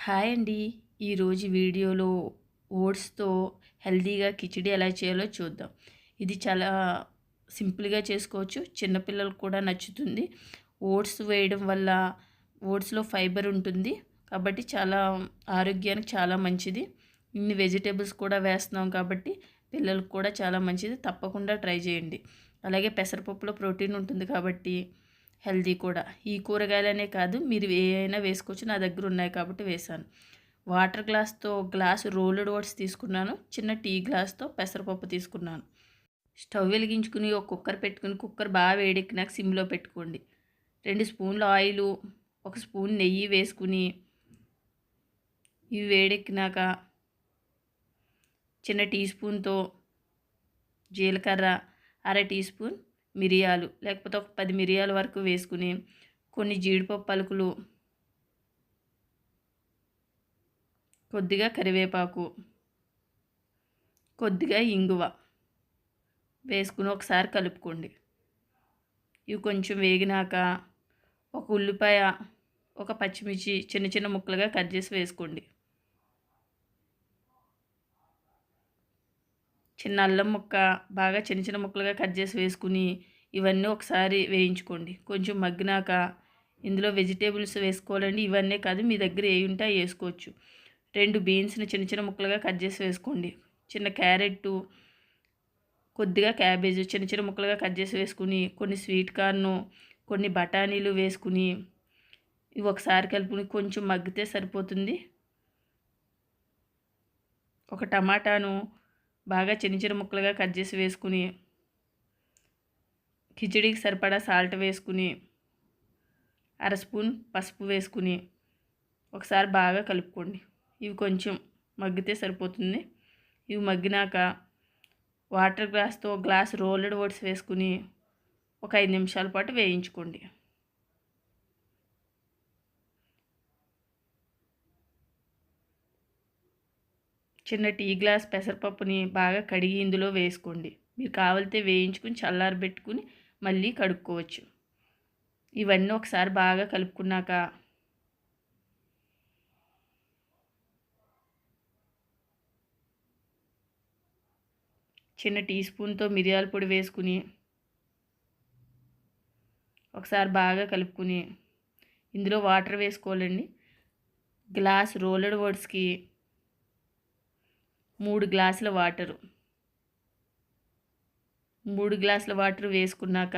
Hi అండి. ఈరోజు వీడియోలో ఓట్స్‌తో హెల్తీగా కిచిడి ఎలా చేయాలో చూద్దాం. ఇది చాలా సింపుల్‌గా చేసుకోవచ్చు. చిన్న పిల్లలకు కూడా నచ్చుతుంది. ఓట్స్ వేయడం వల్ల ఓట్స్‌లో ఫైబర్ ఉంటుంది. కాబట్టి చాలా ఆరోగ్యానికి చాలా మంచిది. ఇన్ని వెజిటేబుల్స్ కూడా వేస్తున్నాం కాబట్టి పిల్లలకు కూడా చాలా మంచిది. తప్పకుండా ట్రై చేయండి. అలాగే పెసరపప్పులో ప్రోటీన్ ఉంటుంది కాబట్టి హెల్తీ కూడా. ఈ కూరగాయలనే కాదు, మీరు ఏ అయినా వేసుకోవచ్చు. నా దగ్గర ఉన్నాయి కాబట్టి వేశాను. వాటర్ గ్లాస్‌తో గ్లాసు రోల్డ్ ఓట్స్ తీసుకున్నాను. చిన్న టీ గ్లాస్‌తో పెసరపప్పు తీసుకున్నాను. స్టవ్ వెలిగించుకుని ఒక కుక్కర్ పెట్టుకుని, కుక్కర్ బాగా వేడెక్కినాక సిమ్‌లో పెట్టుకోండి. 2 స్పూన్ల ఆయిలు, 1 స్పూన్ నెయ్యి వేసుకుని, ఇవి వేడెక్కినాక చిన్న టీ స్పూన్‌తో జీలకర్ర, అర టీ స్పూన్ మిరియాలు, లేకపోతే ఒక 10 మిరియాల వరకు వేసుకుని, కొన్ని జీడిపప్పు పలుకులు, కొద్దిగా కరివేపాకు, కొద్దిగా ఇంగువ వేసుకుని ఒకసారి కలుపుకోండి. ఇవి కొంచెం వేగినాక ఒక ఉల్లిపాయ, ఒక పచ్చిమిర్చి చిన్న చిన్న ముక్కలుగా కట్ చేసి వేసుకోండి. చిన్న అల్లం ముక్క బాగా చిన్న చిన్న ముక్కలుగా కట్ చేసి వేసుకుని ఇవన్నీ ఒకసారి వేయించుకోండి. కొంచెం మగ్గినాక ఇందులో వెజిటేబుల్స్ వేసుకోవాలండి. ఇవన్నీ కాదు, మీ దగ్గర ఏ ఉంటే అవి వేసుకోవచ్చు. 2 బీన్స్ని చిన్న చిన్న ముక్కలుగా కట్ చేసి వేసుకోండి. చిన్న క్యారెట్టు, కొద్దిగా క్యాబేజ్ చిన్న చిన్న ముక్కలుగా కట్ చేసి వేసుకుని, కొన్ని స్వీట్ కార్ను, కొన్ని బఠానీలు వేసుకుని ఇవి ఒకసారి కలుపుకుని కొంచెం మగ్గితే సరిపోతుంది. ఒక టమాటాను బాగా చిన్న చిన్న ముక్కలుగా కట్ చేసి వేసుకుని, కిచిడీకి సరిపడా సాల్ట్ వేసుకుని, అర స్పూన్ పసుపు వేసుకుని ఒకసారి బాగా కలుపుకోండి. ఇవి కొంచెం మగ్గితే సరిపోతుంది. ఇవి మగ్గినాక వాటర్ గ్లాస్తో గ్లాస్ రోల్డ్ ఓట్స్ వేసుకుని ఒక 5 నిమిషాల పాటు వేయించుకోండి. చిన్న టీ గ్లాస్ పెసరపప్పుని బాగా కడిగి ఇందులో వేసుకోండి. మీరు కావాలితే వేయించుకుని చల్లారబెట్టుకుని మళ్ళీ కడుక్కోవచ్చు. ఇవన్నీ ఒకసారి బాగా కలుపుకున్నాక చిన్న టీ స్పూన్తో మిరియాల పొడి వేసుకుని ఒకసారి బాగా కలుపుకుని ఇందులో వాటర్ వేసుకోవాలండి. గ్లాస్ రోల్డ్ ఓట్స్కి 3 గ్లాసుల వాటరు, 3 గ్లాసుల వాటర్ వేసుకున్నాక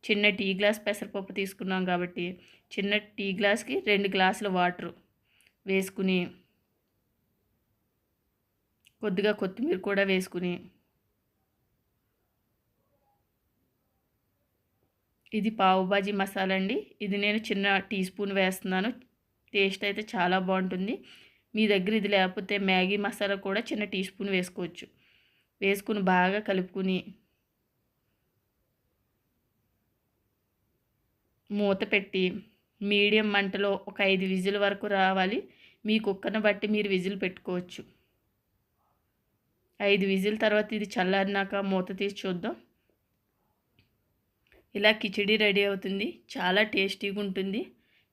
చిన్న టీ గ్లాస్ పెసరపప్పు తీసుకున్నాం కాబట్టి చిన్న టీ గ్లాస్కి 2 గ్లాసుల వాటరు వేసుకుని, కొద్దిగా కొత్తిమీర కూడా వేసుకుని, ఇది పావు బాజీ మసాలా అండి. ఇది నేను చిన్న టీ స్పూన్ వేస్తున్నాను. టేస్ట్ అయితే చాలా బాగుంటుంది. మీ దగ్గర ఇది లేకపోతే మ్యాగీ మసాలా కూడా చిన్న టీ స్పూన్ వేసుకోవచ్చు. వేసుకుని బాగా కలుపుకుని మూత పెట్టి మీడియం మంటలో ఒక 5 విజిల్ వరకు రావాలి. మీ కుక్కర్ని బట్టి మీరు విజిల్ పెట్టుకోవచ్చు. 5 విజిల్ తర్వాత ఇది చల్లారినాక మూత తీసి చూద్దాం. ఇలా కిచిడి రెడీ అవుతుంది. చాలా టేస్టీగా ఉంటుంది.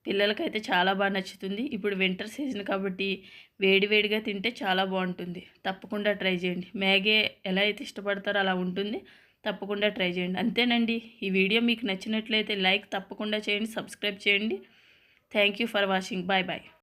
పిల్లలకైతే చాలా బాగా నచ్చుతుంది. ఇప్పుడు వింటర్ సీజన్ కాబట్టి వేడివేడిగా తింటే చాలా బాగుంటుంది. తప్పకుండా ట్రై చేయండి. మ్యాగీ ఎలా అయితే ఇష్టపడతారో అలా ఉంటుంది. తప్పకుండా ట్రై చేయండి. అంతేనండి. ఈ వీడియో మీకు నచ్చినట్లయితే లైక్ తప్పకుండా చేయండి, సబ్స్క్రైబ్ చేయండి. Thank you for watching. Bye bye.